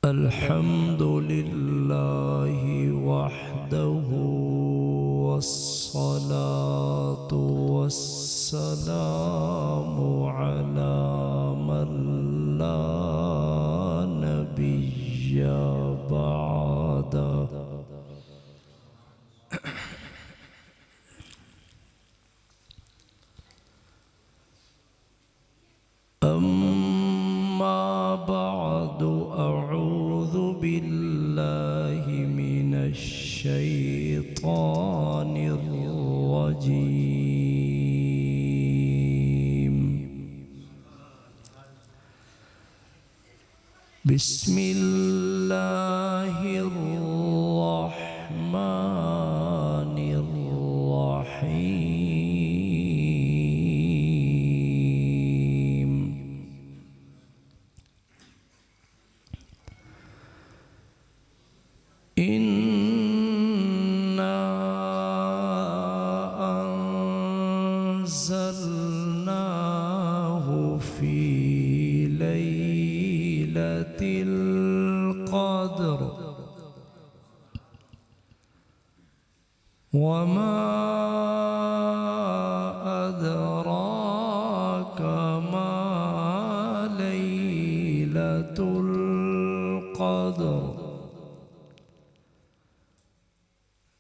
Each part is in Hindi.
अल्हम्दुलिल्लाहि वहदहु वस्सलातु वस्सलामु अला मन ला नबिय्य बअदा। अम्मा बअदु अऊज़ु बिल्लाहि मिनश शैतानिर रजीम। बिस्मिल्लाहिर रहमानिर रहीम। इन्ना अंज़लनाहु फी लैलतिल क़द्र वमा अदराका मा लैलतुल क़द्र।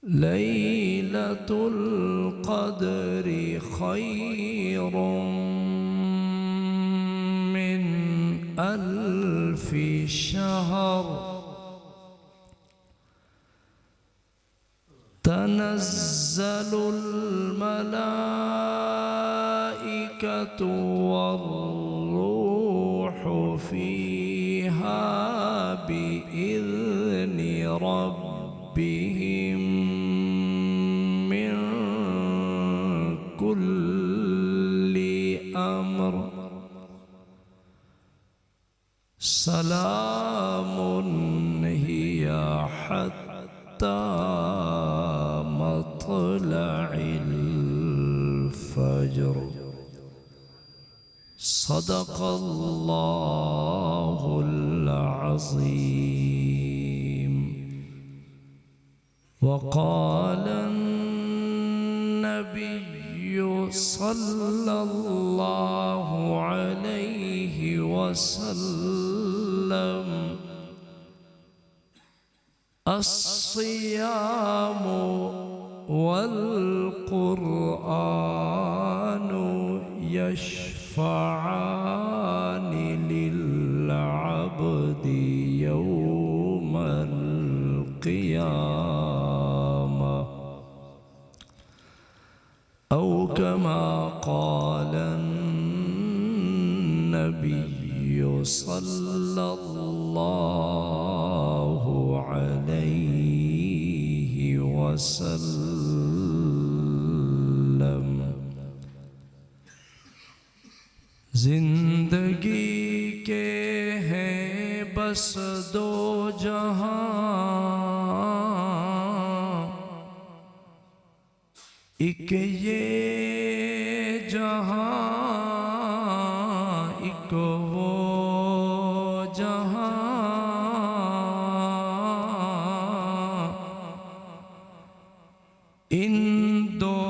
लैलतुल क़द्रि खैरुम मिन अल्फि शहर। तनज़्ज़लुल मलाइकतु वर्रूहु फ़ीहा बिइज़्नि रब्बिहिम मिन कुल्लि अम्र। सलामुन हिया हत्ता मत्लइल फज्र। सदक़ल्लाहुल अज़ीम। वक़ालन नबिय्यु सल्लल्लाहु अलैहि वसल्लम अस्सियामु वल क़ुरआनु यशफ़अनि लिल अब्दि यौमल क़ियामा। औ कमा क़ालन नबिय्यु सल्लल्लाहु अलैहि वसल्लम। जिंदगी के हैं बस दो जहां, एक ये जहां एक वो जहां। इन दो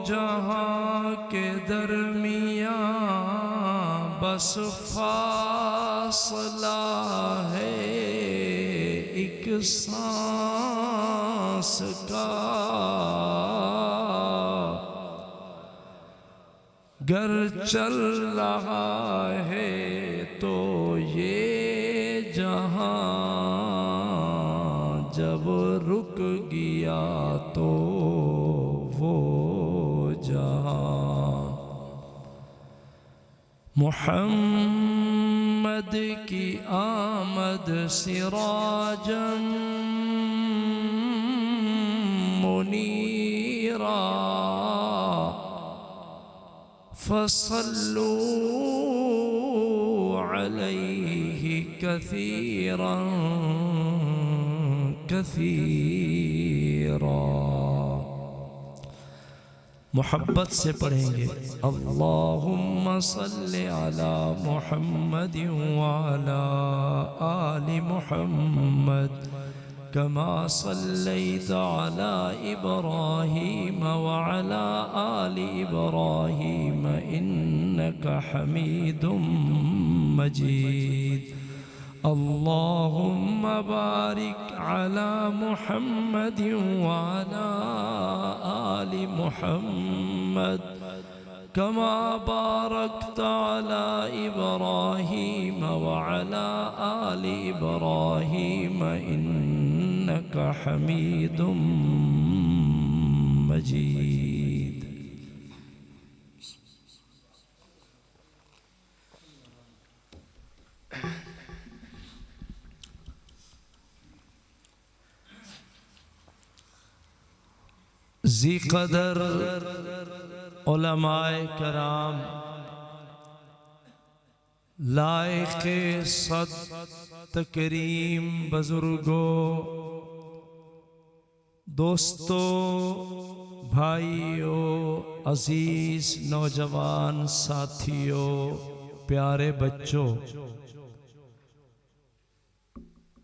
जहां के दरमियां बस फासला है एक सांस का। गर चल रहा है तो ये जहां, जब रुक गया तो वो जहां। मुहम्मद की आमद सिराजन मुनीरा। फसल्लू अलैहि कसीरन कसीरा। मोहब्बत से पढ़ेंगे अल्लाहुम्मा सल्लि अला मुहम्मद व अला आलि मुहम्मद कमा सल्लैत अला इब्राहीम व अला आलि इब्राहीम इन्नका हमीदुम मजीद। अल्लाहुम्म बारिक अला मुहम्मद व अला आलि मुहम्मद कमा बारकत अला इब्राहीम व अला आलि इब्राहीम इन्नका हमीदुम मजीद। ज़ी क़दर उलमाए कराम, लायक़े सद तकरीम बुज़ुर्गों, दोस्तों, भाइयों, अजीज़ नौजवान साथियों, प्यारे बच्चों,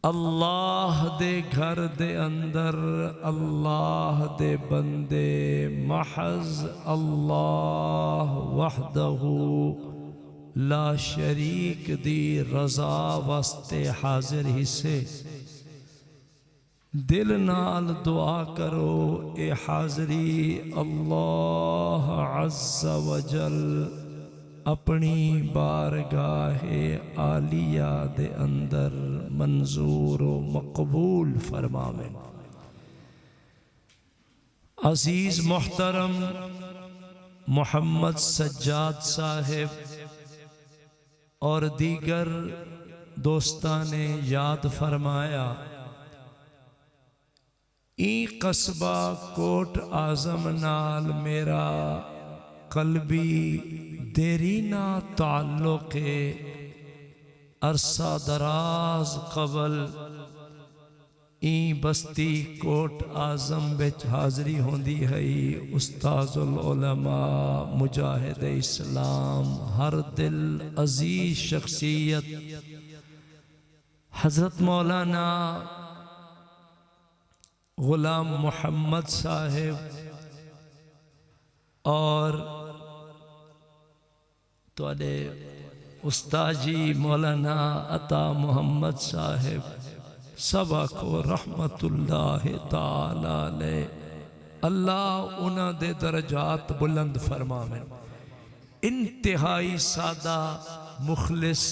अल्लाह दे घर दे अंदर अल्लाह दे बंदे महज अल्लाह वहदहू ला शरीक दी रज़ा वास्ते हाजिर हिस्से दिल नाल दुआ करो। ए हाज़री अल्लाह अज़्ज़ा वजल अपनी बारगाहे आलिया दे अंदर मंजूर व मकबूल फरमावे। अजीज मोहतरम मोहम्मद सज्जाद साहिब और दीगर दोस्तां ने याद फरमाया, ई कस्बा कोट आज़म नाल मेरा कल्बी देरीना ताल्लुक़े अरसा दराज कबल ई बस्ती कोट आज़म बिच हाज़री होंदी है। उस्ताज़ुल उलमा मुजाहिद इस्लाम हर दिल अजीज शख्सियत हज़रत मौलाना गुलाम मोहम्मद साहिब और तुहाडे उस्ताद जी मौलाना अता मोहम्मद साहिब सबा को रहमतुल्लाह ताला अलैह। अल्लाह उन्हां दे दरजात बुलंद फरमावे। इंतहाई सादा मुखलिस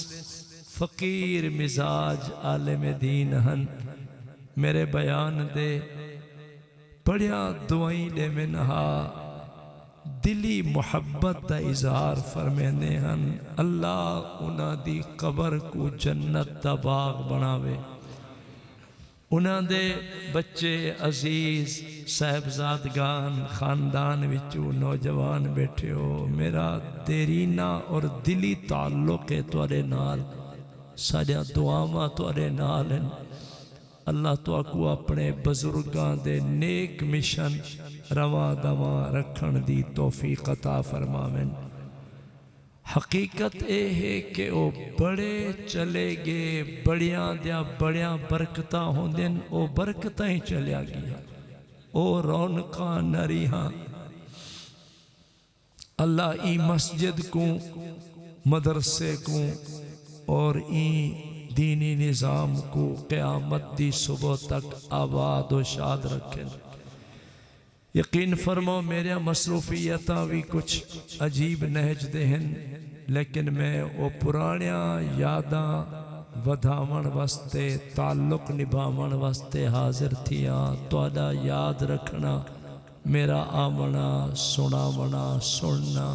फ़कीर मिजाज आलिम दीन हन। मेरे बयान दे बड़िया दुआई दे मिनहा दिली मुहब्बत का इजहार फरमाने हन। अल्लाह उन्हां दी कबर को जन्नत दा बाग बनावे। उन्हां दे बच्चे अजीज साहबजादगान खानदान विचों नौजवान बैठे हो, मेरा देरीना और दिली ताल्लुक है तुहाडे नाल। साडियां दुआवां तुहाडे नाल हैं। अल्लाह तुहाकू अपने बुजुर्गां दे नेक मिशन रवा दवा रखण दी तौफीक अता फरमावें। हकीकत यह है कि वो बड़े चले गए, बड़िया दिया बड़िया बरकत होंदे, वो बरकत ही चलिया गया, वो रौनक न रहा। अल्लाह ई मस्जिद को, मदरसे को और ई दीनी निज़ाम को क़यामत दी सुबह तक आबाद व शाद रखे। यकीन फरमाओ मेरिया मसरूफियतां भी कुछ अजीब नहज दे हैं, लेकिन मैं वो पुरानिया यादां वधावण वास्ते, ताल्लुक निभावण वास्ते हाजिर थियां। तुहाडा याद रखना, मेरा आमना सुनावना सुनना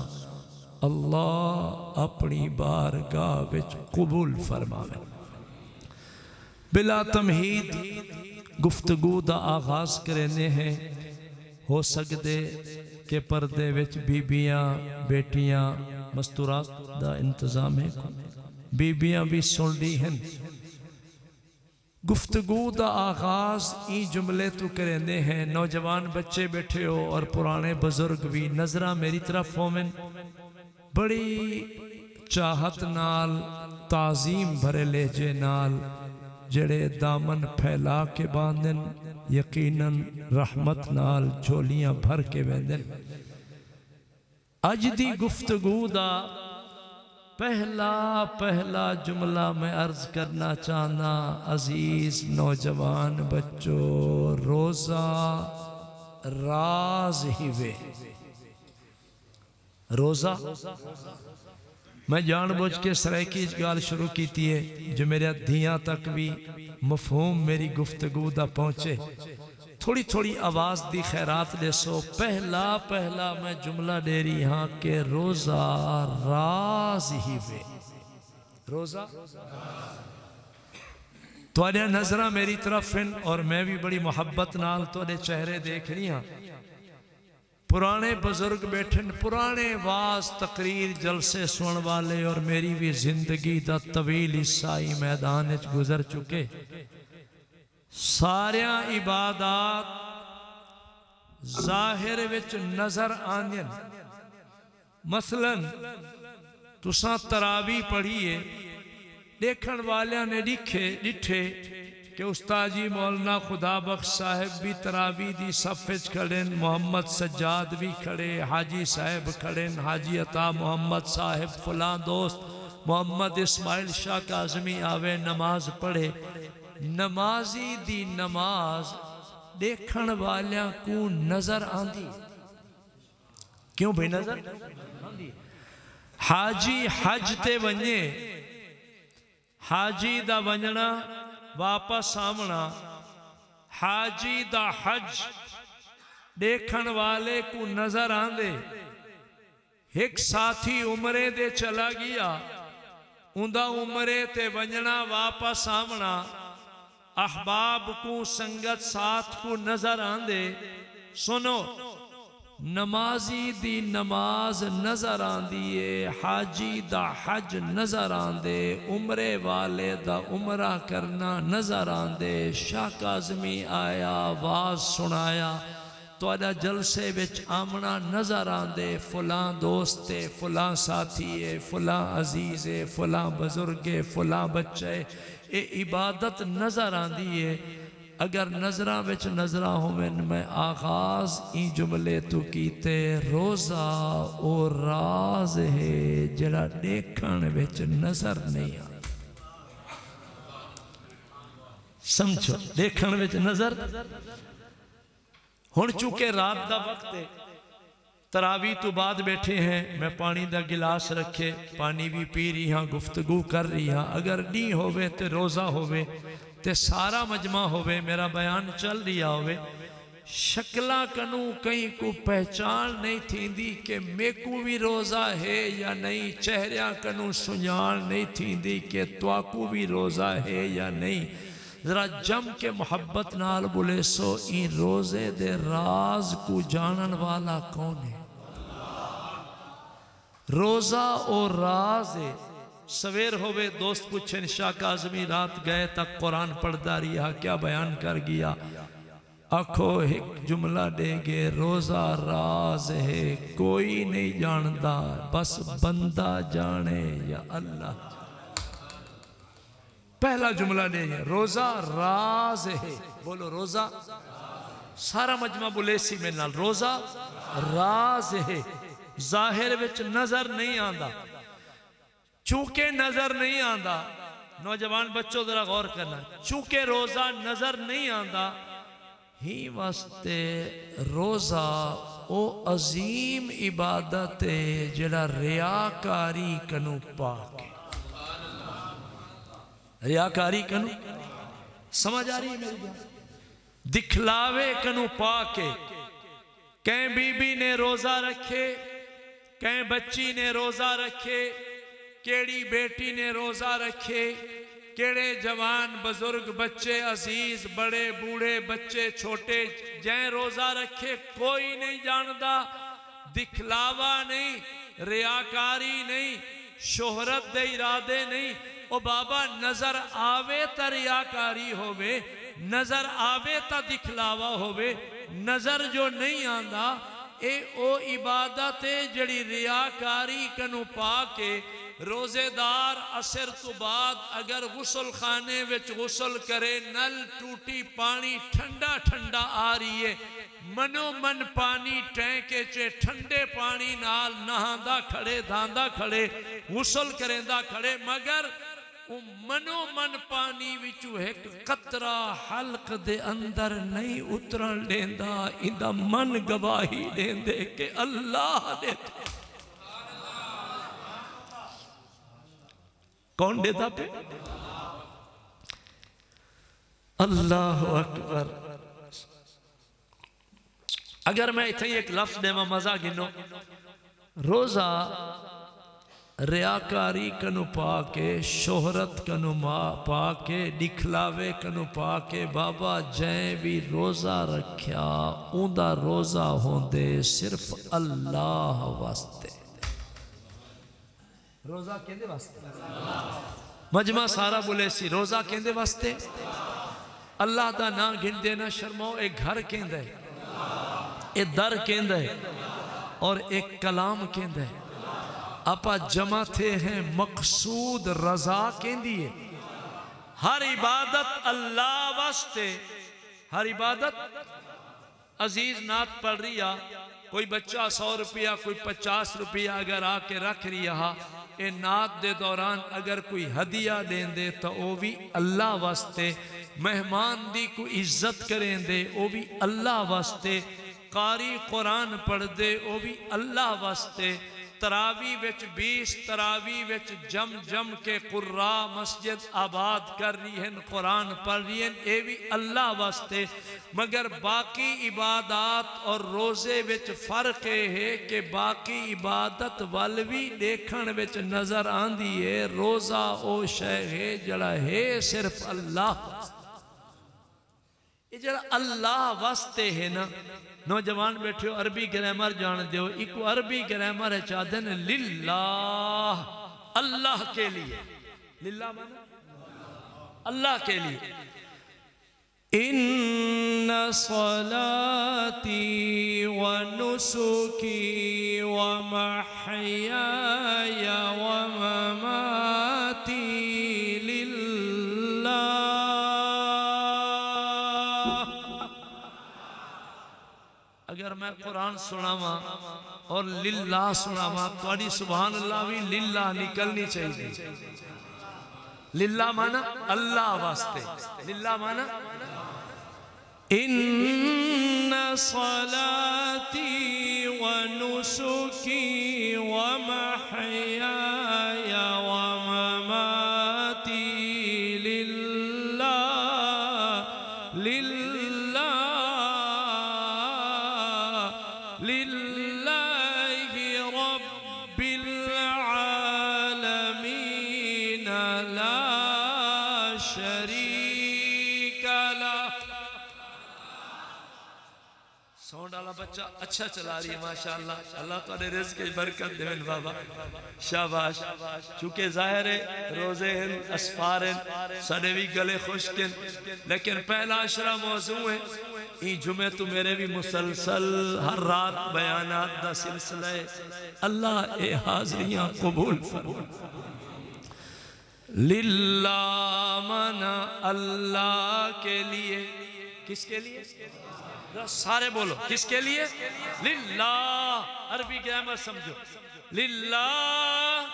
अल्लाह अपनी बारगाह विच कबूल फरमावे। बिला तमहीद गुफ्तगू दा आगाज करने हैं। हो सकते कि पर्दे विच बीबियां बेटियां मस्तूरात दा इंतजाम है, बीबियां भी सुन ली हैं। गुफ्तगू दा आगाज ई जुमले तो करने हैं। नौजवान बच्चे बैठे हो और पुराने बुजुर्ग भी, नजरा मेरी तरफ होवें। बड़ी चाहत नाल, ताजीम भरे लहजे नाल जड़े दामन फैला के बांधन यकीनन रहमत नाल झोलियां भर के वेंदन। अज दी गुफ्तगू दा पहला जुमला मैं अर्ज करना चाहना, अजीज नौजवान बच्चों, रोजा राज ही वे। रोजा मैं जानबूझ के सराइकी गाल शुरू की है जो मेरे धियां तक भी मफहूम मेरी गुफ्तगू दा पहुंचे। थोड़ी थोड़ी आवाज दी खैरात दसो। पहला मैं जुमला दे रही हाँ कि रोजा राज ही वे। रोजा तुहाडियां नजर मेरी तरफ हैं और मैं भी बड़ी मुहब्बत नाल तुहाडे चेहरे देख रही हाँ। पुराने बुजुर्ग बैठे, पुराने वाज तकरीर जलसे सुन वाले और मेरी भी जिंदगी दा तवील हिस्सा ही मैदान च गुजर चुके। सारिया इबादत जाहिर विच नजर आंदियां। मसलन तुसां तरावी पढ़िए, देखण वालियां ने डिठे कि उस्ताद जी मौलाना खुदा बख्श साहब भी तरावी दी सफ़ खड़े, मोहम्मद सज्जाद भी खड़े, हाजी साहब खड़े, हाजी अता मोहम्मद साहब, फलां दोस्त मोहम्मद इस्माइल शाह काज़मी आवे नमाज पढ़े। नमाजी दी नमाज देखण वालियां को नजर आंदी। क्यों भाई नजर आंदी? हाजी हज ते वने, हाजी दा वंजना वापस आमना, हाजी दा हज देखण वाले को नजर आंदे। एक साथी उमरे दे चला गया, उंदा उमरे ते वंजना वापस आमना, अहबाब को संगत साथ को नजर आंदे। सुनो, नमाजी दी नमाज नजर आंदी है, हाजी दा हज नजर आंदे, उमरे वाले दा उमरा करना नजर आंदे। शाह काज़मी आया, आवाज सुनाया, तुहाडा जलसे विच आमना नजर आंदे। फलां दोस्त है, फलां साथी है, फलां अजीज है, फलां बुजुर्ग है, फलां बच्चा है, ये इबादत नजर आंदी है। अगर नजरा विच नजरा होवन, मैं आगाज ई जुमले तो कीते, रोजा ओ राज है जड़ा देखण विच नजर नहीं आ। समझो, देखण विच नजर। हुण चूंकि रात दा वक्त है, तरावी तो बाद बैठे हैं, मैं पानी दा गिलास रखे, पानी भी पी रही हाँ, गुफ्तगू कर रही हाँ। अगर नहीं होवे तो रोजा होवे ते सारा मजमा होवे, मेरा बयान चल रहा होवे, शक्ला कनू कहीं को पहचान नहीं थींदी कि मेकू भी रोजा है या नहीं। चेहरिया कनू सुजान नहीं थींदी कि त्वाकू भी रोजा है या नहीं। जरा जम के मोहब्बत नाल बोले सो, ई रोजे दे राज को जानन वाला कौन है? रोजा और राज है। सवेर होवे, दोस्त पूछे शाह काज़मी रात गए तक कुरान पढ़ता रहा, क्या बयान कर गया? आखो एक जुमला देंगे, रोजा राज है, कोई नहीं जानता, बस बंदा जाने या अल्लाह। पहला जुमला देंगे, रोजा राज है। बोलो रोजा। सारा मजमा बोले सी मेरे नाल, रोजा राज है, जाहिर विच नजर नहीं आंदा। चूंकि नजर नहीं आंदा, नौजवान बच्चों जरा गौर करना, चूंकि रोजा नजर नहीं आंदा ही वास्ते रोजा ओ अजीम इबादत है जड़ा रियाकारी कनू पाके। रियाकारी कनू समझ आ रही है मेरी बात? दिखलावे कनू पाके। कहीं बीबी ने रोजा रखे, कहीं बच्ची ने रोजा रखे, केड़ी बेटी ने रोजा रखे, केड़े जवान बुजुर्ग बच्चे अजीज बड़े बूढ़े बच्चे छोटे जै रोजा रखे, कोई नहीं जानता। दिखलावा नहीं, रियाकारी नहीं, शोहरत दे इरादे नहीं। ओ बाबा नजर आवे तो रियाकारी होवे, नजर आवे तो दिखलावा होवे। नजर जो नहीं आंदा ए ओ इबादत है जड़ी रियाकारी कनू पा के रोजेदार असर तो बाद अगर गुसल खाने विच गुसल करे, नल टूटी पानी ठंडा ठंडा आ रही है, मनो मन पानी टैंके च ठंडे पानी नाल नहांदा खड़े, धांदा खड़े, गुसल करेंदा खड़े, मगर मनो मन पानी विचू एक कतरा हल्क दे अंदर नहीं उतरन देंदा। इंदा मन गवाही देंदे कि अल्लाह दे। कौन देता पे? अल्लाह अकबर। अगर मैं इथे एक लफ्ज देवा मजा गिनो, रोजा रियाकारी कनु पाके, शोहरत कनु पाके, दिखलावे कनु पाके, बाबा जै भी रोजा रखिया उंदा रोजा होंदे सिर्फ अल्लाह वास्ते। रोजा कहंदे वास्ते, मजमा सारा बोले सी रोजा कहंदे वास्ते। अल्लाह दा ना गिनदे ना शर्माओ। एक घर कहंदा है, एक दर कहंदा है और एक कलाम कहंदा है। आपा जमा थे हैं मकसूद रजा कहंदी है। हर इबादत अल्लाह वास्ते, हर इबादत। अजीज नात पढ़ रही आ, कोई बच्चा 100 रुपया, कोई 50 रुपया अगर आके रख रही हा, ए नात दे दौरान अगर कोई हदिया दें दे तो वह भी अल्लाह वास्ते। मेहमान दी कोई इज्जत करें दे वह भी अल्लाह वास्ते। कारी कुरान पढ़ दे वह भी अल्लाह वास्ते। तरावी विच 20 तरावी विच जम जम के कुर्रा मस्जिद आबाद कर रही हैं, कुरान पढ़ रही हैं, ये भी अल्लाह वास्ते। मगर बाकी इबादत और रोजे विच फर्क है कि बाकी इबादत वाल भी देखण विच नजर आंदी है। रोजा ओ शै है जड़ा है सिर्फ अल्लाह, ये जड़ा अल्लाह वास्ते है ना। नौजवान बैठे हो अरबी ग्रामर जान दो, एक अरबी ग्रामर है चाहते हैं लिल्लाह, अल्लाह के लिए। लिल्लाह माना अल्लाह के लिए। इन्ना सलाती व नुसुकी व महयाया व ममाती अगर मैं कुरान सुनावा और लिल्लाह सुनावा, थोड़ी सुभान अल्लाह भी लिल्लाह निकलनी चाहिए। लिल्लाह माना अल्लाह वास्ते। लिल्लाह माना इन्ना सलाती व नुसुकी व महयाया व ममाती लिल्लाह, लिल्लाह, लिल्लाहि रब्बिल आलमीन ला शरीका लह। साउंड वाला बच्चा अच्छा चला रही है माशाअल्लाह। अल्लाह तेरे रिज़्क़ की बरकत दे बाबा, शाबाश। चूंकि जाहिर है रोजे हैं, असफार हैं, साडे भी गले खुश्क हैं, लेकिन पहला अशरा मौजू है। ई जुमे तो मेरे भी मुसलसल हर रात बयानात दा सिलसिला है। अल्लाह ए हाज़रियां कबूल फरमा। लिल्लाह माना अल्लाह के लिए। किसके लिए? सारे बोलो किसके लिए? लिल्लाह। अरबी ग्रामर समझो। लिल्लाह,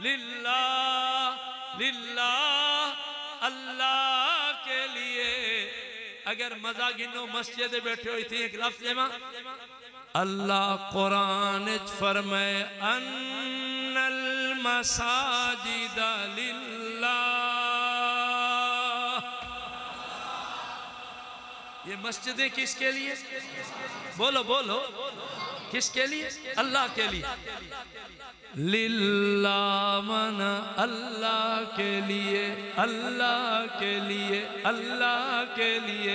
लिल्लाह, लिल्लाह, अल्लाह के लिए। अगर मजा गिनो मस्जिद बैठे हो इतनी एक लफ्ज़ लेवा, अल्लाह कुरान फरमाए अन्नल मसाजिद लिल्लाह। ये मस्जिदें किसके लिए? बोलो बोलो किसके लिए? अल्लाह के लिए। लिल्लाह मना अल्लाह के लिए, अल्लाह के लिए, अल्लाह के लिए।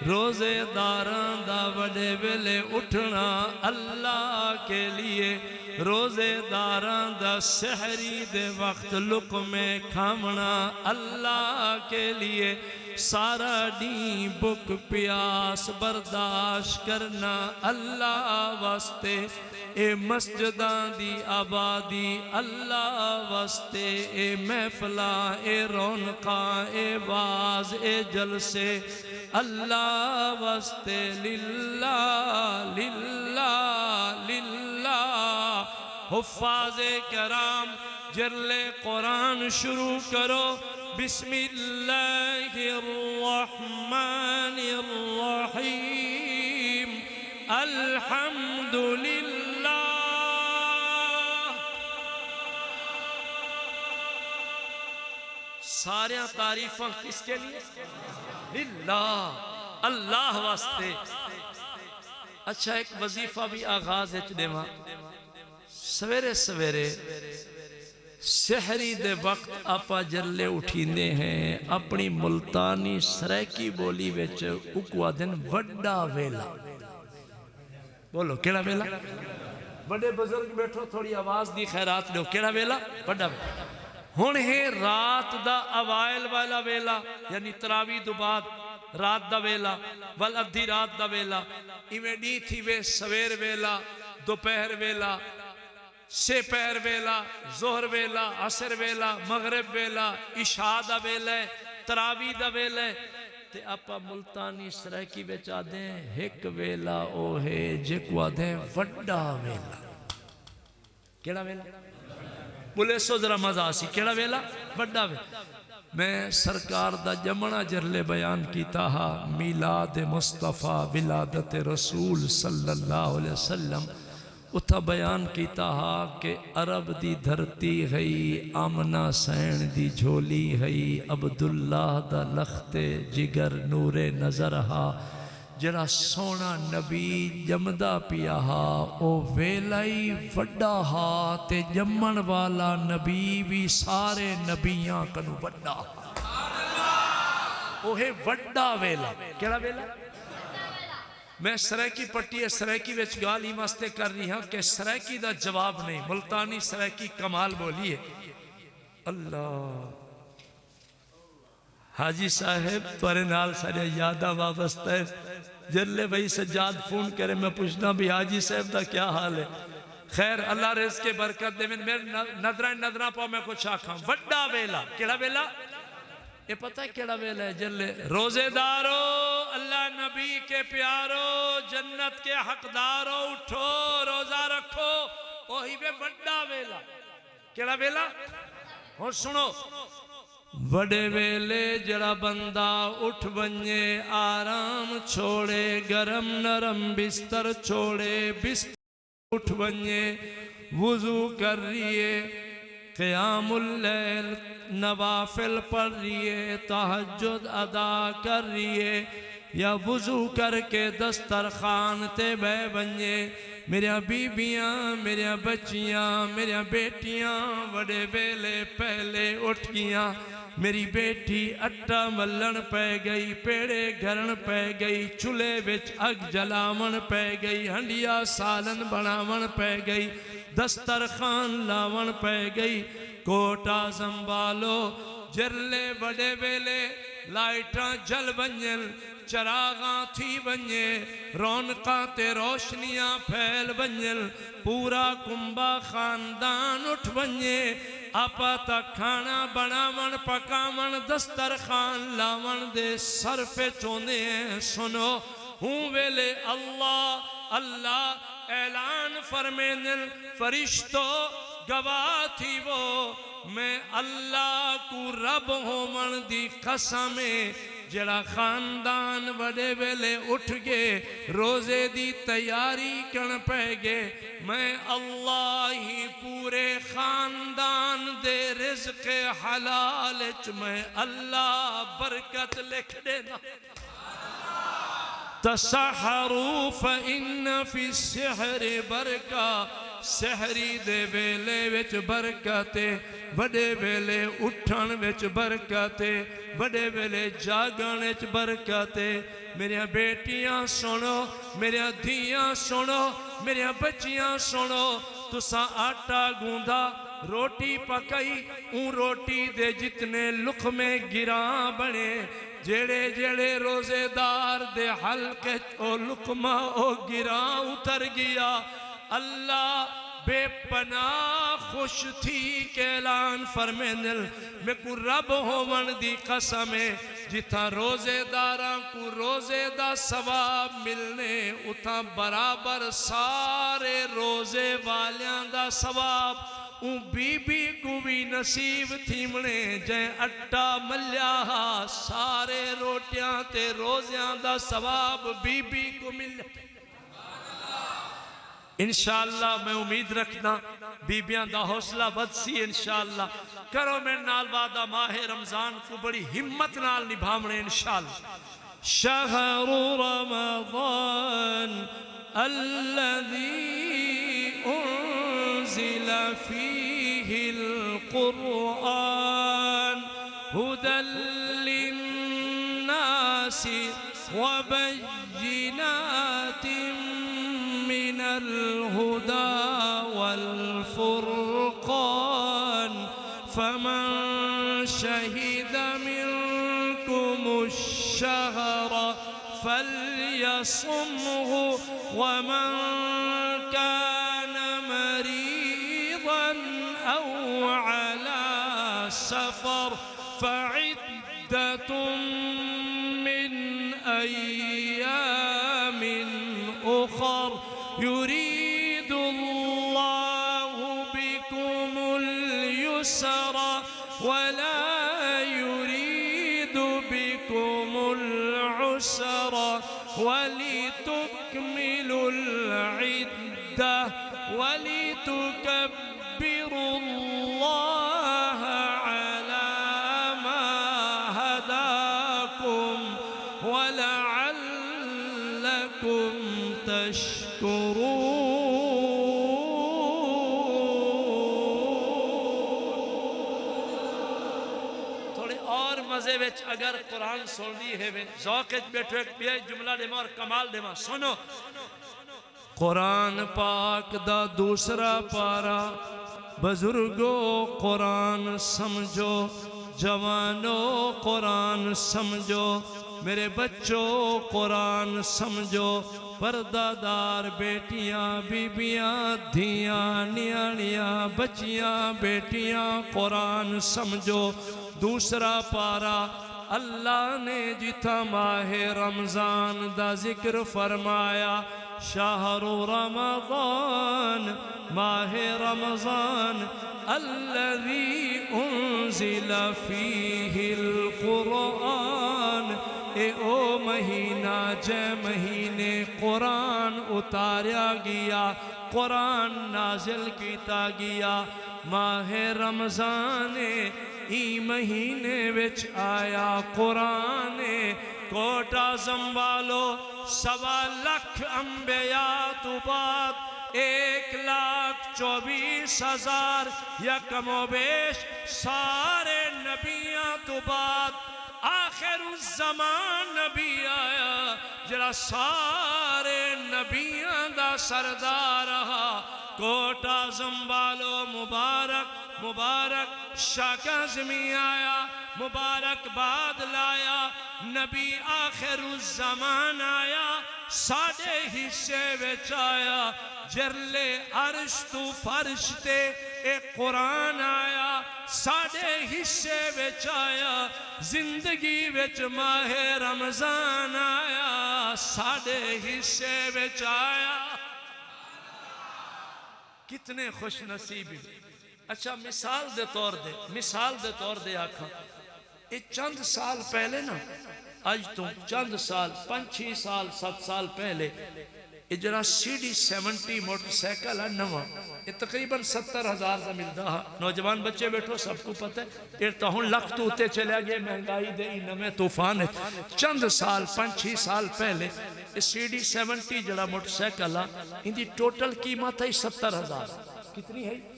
रोजेदारां दा वडे वेले उठना अल्लाह के लिए। रोजेदारां दा सहरी दे वक्त लुकमे खावना अल्लाह के लिए। सारा दी भुख प्यास बर्दाश्त करना अल्लाह वास्ते, ए मस्जिदां दी आबादी अल्लाह वास्ते, ए महफिलां ए रौनकां ए वाज ए जलसे अल्लाह वास्ते, लिल्लाह लिल्लाह लिल्लाह। हुफ्फाज़े कराम जरले कुरान शुरू करो, बिस्मिल्लाहिर्रहमानिर्रहीम, अल्हम्दुलिल्लाह। सारे तारीफां किसके लिए? लिल्लाह, अल्लाह वास्ते। अच्छा, एक वजीफा भी आगाज देवा। सवेरे सवेरे सहरी दे वक्त आपा जल्ले उठींदे हैं अपनी मुल्तानी सरायकी बोली विच उकवा दिन वड्डा वेला। बोलो केड़ा वेला? बड़े बुजुर्ग बैठो, थोड़ी आवाज दी खैरात दो। केड़ा वेला? वड्डा वेला। हुण है रात दा अवाइल वाला वेला, यानी तरावी तो बाद रात दा वेला, वल अद्धी रात दा वेला। इवें डी थी वे सवेर वेला, दोपहर वेला, से पैर वेला, जोहर वेला, असर वेला, मगरिब वेला, इशा दा वेला, तरावी दा वेला। ते आपा मुल्तानी सरायकी विच आदे एक वेला ओ है जिको आदे वड्डा वेला। केड़ा वेला? बोले सो जरा मजा आसी। केड़ा वेला? वड्डा वेला। मैं सरकार दा जमना जरले बयान कीता हा, मीलाद मुस्तफ़ा विलादत रसूल सल्लल्लाहु अलैहि वसल्लम। उथा बयान किया हा कि अरब दी धरती हई, आमना सैन दी झोली हई, अब्दुल्लाह दा लखते जिगर नूरे नजर हा। जरा सोना नबी जमदा पिया हा, ओ वेला ही वड्डा हा, ते जमन वाला नबी भी सारे नबियां कनु वड्डा हा। ओहे वड्डा वेला। केड़ा वेला? मैं सरायकी पट्टी है, सरायकी विच गाल ही वास्ते कर रही हाँ कि सरायकी दा जवाब नहीं, मुल्तानी सरायकी कमाल बोली है। अल्लाह हाजी साहब तुरे नाल सारे यादा वाबस्ता है। जल्ले भाई सज्जाद फोन करे, मैं पूछना भी हाजी साहब का क्या हाल है। खैर अल्लाह रिज़्क़ के बरकत दे। मेरे नजरा पाओ मैं कुछ आखा। वड्डा वेला। केड़ा वेला? ये पता है केड़ा वेला है? जल्ले रोजेदारो, अल्लाह नबी के प्यारो, जन्नत के हकदारो, उठो रोजा रखो। वही वे वड्डा वेला। केड़ा वेला? और सुनो, वडे वेले जड़ा बंदा उठ बने, आराम छोड़े, गरम नरम बिस्तर छोड़े, बिस्तर उठ बने, वुजू कर रही, क़यामुल लैल नवाफिल पढ़ रही है, तहज्जुद अदा कर रही है, या वुजू करके दस्तरखान ते बह बने। मेरिया बीबियां, मेरिया बच्चियां, मेरिया बेटियां बड़े वेले पहले उठ गईयां। मेरी बेटी आटा मलन पै गई, पेड़े घरन पै गई, चूल्हे विच अग जलावन पै गई, हंडिया सालन बनावन पै गई, दस्तरखान लावन पै गई। कोटा संभालो, जरले बड़े वेले लाइटां जल बंजन, चरागा थी बंजे, रौनका ते रोशनियां फैल बंजन, पूरा कुंबा खानदान उठ बंजे। आपा तक खाना बनावन पकावन दस्तरखान लावन दे सरफे चोंदे हैं। सुनो हूँ वेले अल्लाह अल्लाह ऐलान फरमेंदन, फरिश्तो गवाह थी वो, मैं अल्लाह को रब होवन दी कसम, जड़ा खानदान वडे वेले उठ गए, रोजे दी तैयारी कन पै गए। मैं अल्लाह ही पूरे खानदान दे रिज़्क़ हलाल च मैं अल्लाह बरकत लिख देना। तसहरू फ़इन्न फ़ी सिहरि बरका, सहरी दे वेले विच बरकते, बड़े वेले उठन विच बरकते, बड़े वेले जागण विच बरकते। मेरिया बेटियां सुनो, मेरिया धियां सुनो, मेरिया बच्चियां सुनो। तुसा आटा गूंदा, रोटी पकाई, ऊं रोटी दे जितने लुकमे गिरा बने, जेड़े जेड़े रोजेदार दे हल्के ओ लुकमा ओ गिरा उतर गया। अल्लाह बेपनाह खुश थी के ऐलान फरमेंदल मैं को रब होवन दी कसम है जिथा रोजेदारां को रोजे दा सवाब मिलने उथा बराबर सारे रोजे वालियां दा सवाब बीबी को भी नसीब थीमने जै अट्टा मल्या सारे रोटियां ते रोजियां दा सवाब बीबी को मिल। इंशाअल्लाह मैं उम्मीद रखना बीबियां दा हौसला बदसी। इंशाअल्लाह करो मेरे नाल वादा माहे रमजान को बड़ी हिम्मत नाल निभावने इंशाअल्लाह। शहरु रमज़ान अल्लज़ी उन्ज़िला फ़ीहिल क़ुरआन हुदल लिन्नासि व बय्यिनातिन मिनल हुदा वल फ़ुरक़ान फमन शहिद मिनकुमुश शहर फल्यसुमहु वमन कान मरीज़न औ अला सफ़र फ़इद्दतुम मिन अय्यामिन उख़र युरीदुल्लाहु बिकुमुल युस्रा वला युरीदु बिकुमुल उसरा वलितुकमिलुल इद्दह वलितुकब्बिरुल्लाह अला मा हदाकुम वलअल्लकुम तशकुरून। थोड़े और मजे विच अगर कुरान सुननी है ज़ौक़ बैठो एक भी जुमला देवा और कमाल देवा सुनो। कुरान पाक दा दूसरा पारा बुजुर्गो कुरान समझो जवानो कुरान समझो मेरे बच्चों कुरान समझो पर्दादार बेटियां बीबियां धियां न्याणियां बच्चियां बेटियां कुरान समझो। दूसरा पारा अल्लाह ने जिथा माहे रमज़ान दा जिक्र फरमाया शहरु रमज़ान माहे रमज़ान अल्लज़ी उन्ज़िला फ़ीहिल क़ुरआन ए ओ महीना जै महीने कुरान उतारा गया कुरान नाजिल किया गया। माहे रमज़ान ई महीने विच आया कुरान कोटा संभालो 1.25 लाख अंबिया तो बाद 1,24,000 या कमोबेश सारे नबियां तो बाद आखिरुज़्ज़मान नबी आया जरा सारे नबियां दा सरदार रहा। कोटा संभालो मुबारक मुबारक शाकाज़मी आया मुबारकबाद लाया नबी आखिरुज़्ज़मान आया साढ़े हिस्से विच आया जरले अर्श तू फर्श ते एक कुरान आया साढ़े हिस्से विच आया जिंदगी विच माहे रमज़ान आया साढ़े हिस्से विच आया। कितने खुश नसीब। अच्छा मिसाल दे तौर दे आखा ये चंद साल पहले ना अज तो चंद साल 5-6 साल 7 साल पहले ये जरा CD70 मोटरसाइकिल है नवा ये तकरीबन 70,000 का मिलता है। नौजवान बच्चे बैठो सबको पता है ये तो हूँ लख तो उत्ते चलिया गया महंगाई दे नवे तूफान है। चंद साल 5-6 साल पहले CD70 जरा मोटरसाइकिल है इनकी टोटल कीमत है 70,000। कितनी है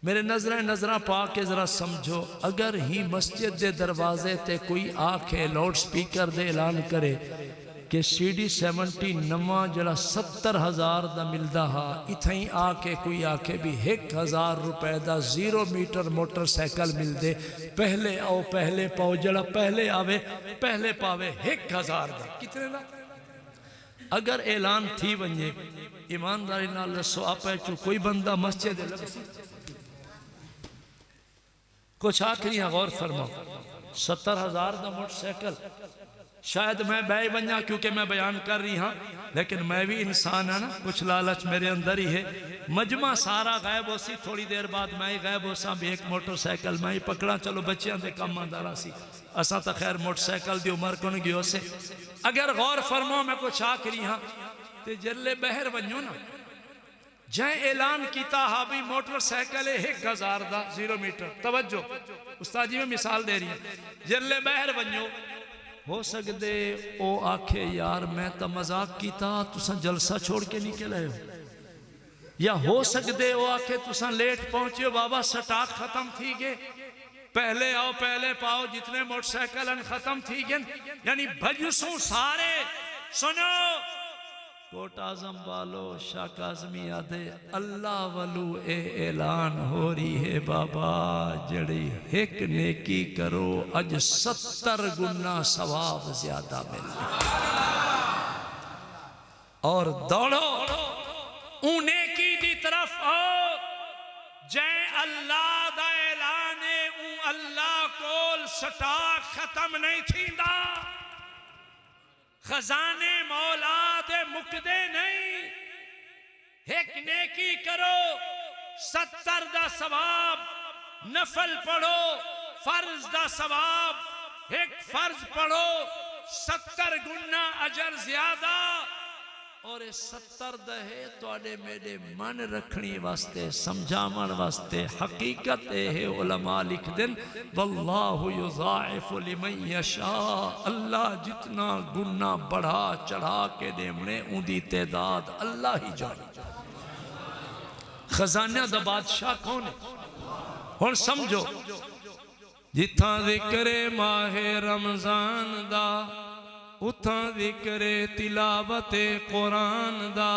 मेरे नजर पा के जरा समझो अगर ही मस्जिद के दरवाजे ते कोई आखे लाउड स्पीकर दे ऐलान करे कि CD70 नवा जरा 70,000 का मिलता हा, इतना ही आके कोई आके भी 1,000 रुपए का 0 मीटर मोटरसाइकिल मिलते, पहले आओ पहले पाओ, जरा पहले आवे पहले पावे 1,000 का कितने का। अगर ऐलान थी वने ईमानदारी नाल दसो आप कोई बंदा मस्जिद कुछ आखिरी गौर फरमाओ 70,000 का मोटरसाइकिल शायद मैं बह बना क्योंकि मैं बयान कर रही हाँ, लेकिन मैं भी इंसान है ना, कुछ लालच मेरे अंदर ही है। मजमा सारा गायब हो सी, थोड़ी देर बाद मैं ही गायब हो सा भी एक मोटरसाइकिल मैं ही पकड़ा, चलो बच्चों के कम आंदा रहा सी, असा तो खैर मोटरसाइकिल की उम्र को गयो से। अगर गौर फरमाओ मैं कुछ आखिरी हाँ तो जल्ले बहर बनो ना जै ऐलान किया हा भी मोटरसाइकिल 1,000 का 0 मीटर, तवज्जो उस्ताद जी में मिसाल दे रही है, जल्ले बहर बनो हो सकते ओ आखे यार मैं तो मजाक किया तुसा जलसा छोड़ के निकल आए हो, या हो सकते ओ आखे तुसा लेट पहुंचे बाबा स्टॉक खत्म थी गए, पहले आओ पहले पाओ, जितने मोटरसाइकिल खत्म थी गए, यानी भजसू सारे सुनो कोट आजम वालो शाह काज़मी आदे अल्लाह वलू ए ऐलान हो रही है बाबा जड़ी एक नेकी करो अज 70 गुना सवाब ज्यादा मिले, और दौड़ो ऊ नेकी की तरफ आओ जै अल्लाह दा ऐलान है, ऊ अल्लाह कोल स्टॉक खत्म नहीं थींदा, खजाने मौला दे मुकदे नहीं। एक नेकी करो 70 दा सवाब, नफल पढ़ो फर्ज दा सवाब, एक फर्ज पढ़ो 70 गुना अजर ज्यादा, और 70 दहे तुहाडे मेरे मन रखनी वास्ते समझावन वास्ते हकीकत है। उलमा लिख देन वल्लाहु युज़ाइफु लिमन यशा, अल्लाह जितना गुना बढ़ा चढ़ा के देवने उनकी तादाद अल्लाह ही जाने। खजाना दा बादशाह कौन है हुण समझो, जिथा जिक्र माहे रमजान दा उथा जिक्रे तिलावते कुरान दा,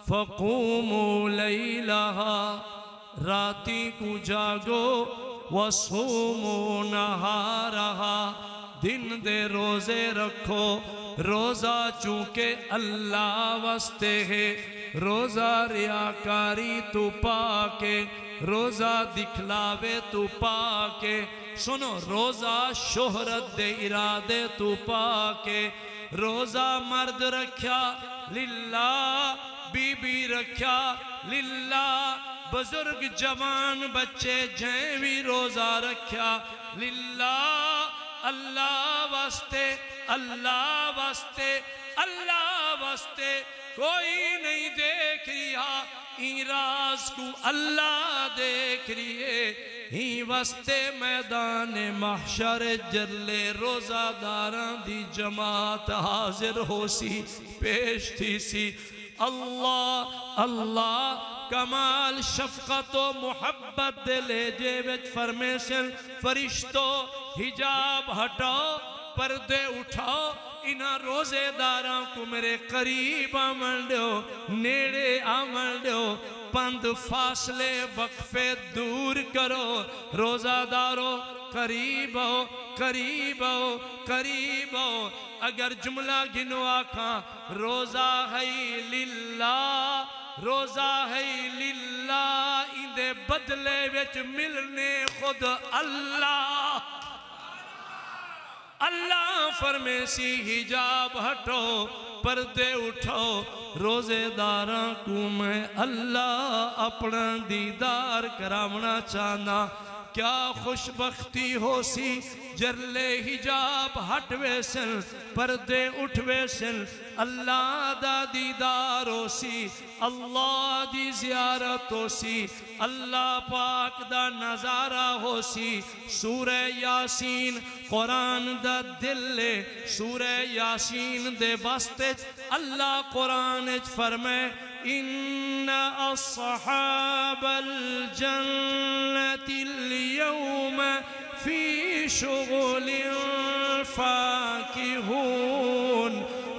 फकूमू लैलहा राती को जागो वसूमू नहारहा, दिन दे रोजे रखो, रोजा चूंके अल्लाह वास्ते है, रोजा रियाकारी तू पाके, रोजा दिखलावे तू पाके, सुनो रोजा शोहरत दे इरादे तू पाके, रोजा मर्द रख्या लिल्ला, बीबी रख्या लिल्ला, बुजुर्ग जवान बच्चे जै भी रोजा रख्या लिल्ला, अल्लाह वास्ते अल्लाह वास्ते अल्लाह वास्ते, कोई नहीं देख रिहा राज को अल्लाह देख रही ही वास्ते मैदान महशर जल्ले रोजादारा दी जमात हाजिर हो सी पेश थी सी। अल्लाह अल्लाह कमाल शफकत मुहब्बत दिले जे फरमेशन, फरिश्तो हिजाब हटाओ पर्दे उठाओ, इन्हां रोजेदारा को मेरे करीब आवन दो, नेड़े आवन दो, पंद फासले वक्फे दूर करो, रोजादारो करीब हो करीब हो करीब हो। अगर जुमला गिनो आखा रोजा है लिल्ला, रोजा है लिल्ला, इंदे बदले विच मिलने खुद अल्लाह। अल्लाह फरमेसी हिजाब हटो पर्दे उठो, रोजेदारा को मैं अल्लाह अपना दीदार करावना चाहना। क्या खुशबख्ती हो सी जरले हिजाब हटवे सन, पर्दे उठवे सन, अल्लाह दा दीदार हो सी, अल्लाह दी ज़ियारत हो सी, अल्लाह पाक दा नज़ारा हो सी। सूरे यासीन कुरान दा दिल, सूरे यासीन दे वास्ते अल्लाह कुरान फरमाए इन्ना अस्हाबल जन्नतिल यौम फी शुगुलिन फाकिहून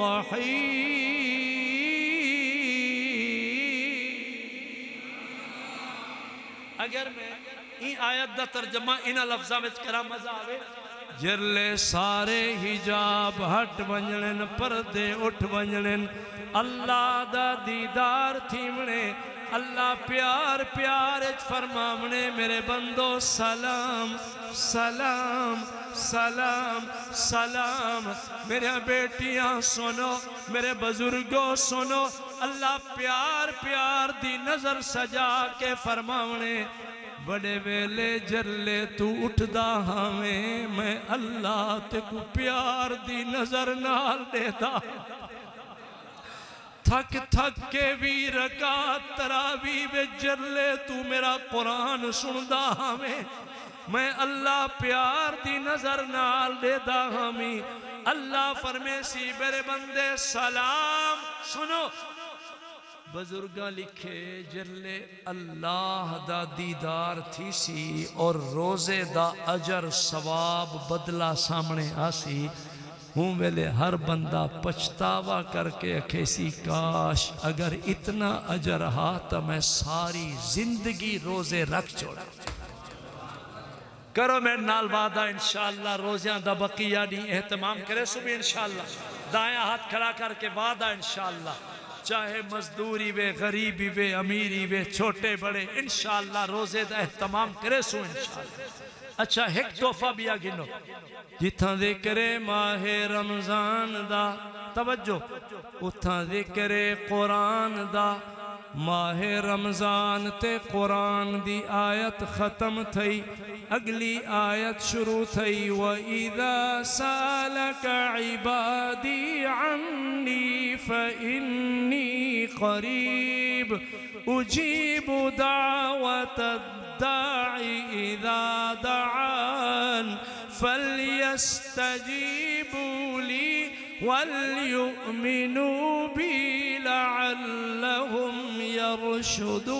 रहीम। अगर मैं इन आयत का तर्जमा इन्हां लफ्ज़ां विच करा मजा आवे। जिरले सारे हिजाब हट वंजण पर्दे उठ वंजण अल्लाह दा दीदार थीवणे अल्लाह प्यार प्यार फरमावने मेरे बंदो सलाम सलाम सलाम सलाम। मेरे बेटियां सुनो मेरे बुजुर्गों सुनो अल्लाह प्यार प्यार दी नजर सजा के फरमावने बड़े वेले जरले तू उठदा हावें मैं अल्लाह ते को प्यार दी नजर नाल देदा थक थक के भी रकात तरावी वे जरले तू मेरा कुरान सुनदा हावें मैं अल्लाह प्यार दी नजर नाल देदा हामी। अल्लाह फरमेसी मेरे बंदे सलाम सुनो। बुजुर्गा लिखे जरले अल्लाह दा दीदार थी सी और रोजे दा अजर सवाब बदला सामने आसी हूँ वेले हर बंदा पछतावा करके अखेसी काश अगर इतना अजर हा तो मैं सारी जिंदगी रोजे रख छोड़ा। करो मेरे नाल वादा इंशाअल्लाह रोज़ियां दा बकिया दी एहतमाम करे सुबह इंशाअल्लाह। दाया हाथ खड़ा करके वादा इंशाअल्लाह चाहे मजदूरी वे गरीबी वे अमीरी वे छोटे बड़े इंशाअल्लाह रोजे का एहतमाम करे सो इंशाअल्लाह। अच्छा एक तोहफा भी आ गिनो जिथा जिक्रे माहे रमजान दा तवज्जो उथा जिक्रे कुरान दा माहे रमजान ते कुरान दी आयत खत्म थई अगली आयत शुरू थई व इदा सालक इबादी अन्नी फइन्नी करीब उजीबु दावत दाई इदा दआन फलयस्तजीबू ली वलयुमिनू बी लअल्लहुम यरशुदून।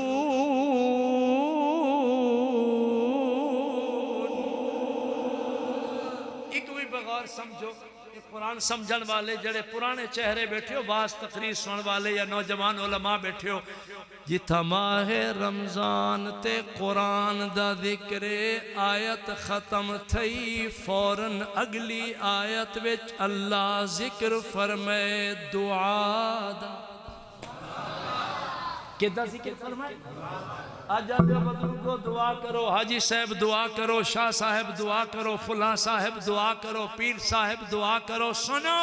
एक भी बगैर समझो कुरान समझण वाले जड़े पुराने चेहरे बैठे हो वाज तकरीर सुनने वाले या नौजवान उलमा बैठे हो जिथा माहे रमजान ते कुरान दा जिक्र आयत खत्म थई फौरन अगली आयत विच अल्लाह जिक्र फरमाए दुआ दा किदा जिक्र फरमाए। आज बुजुर्गो दुआ करो हाजी साहब दुआ करो शाह साहब दुआ करो फुला साहब दुआ करो पीर साहब दुआ करो। सुनो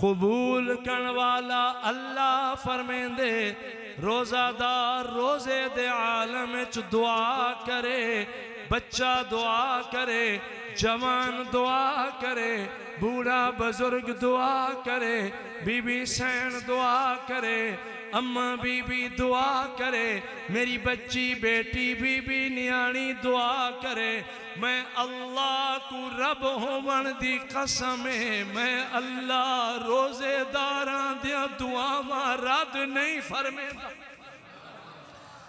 कबूल करने वाला अल्लाह फरमेंदे रोजादार रोजे दे आलम च दुआ करे बच्चा दुआ करे जवान दुआ करे बूढ़ा बुजुर्ग दुआ करे बीबी सैन दुआ करे अम्मा बीबी दुआ करे मेरी बच्ची बेटी बीबी न्याणी दुआ करे। मैं अल्लाह को रब होवन दी कसम है मैं अल्लाह रोजेदारां दियां दुआवां रद्द नहीं फरमेंदा।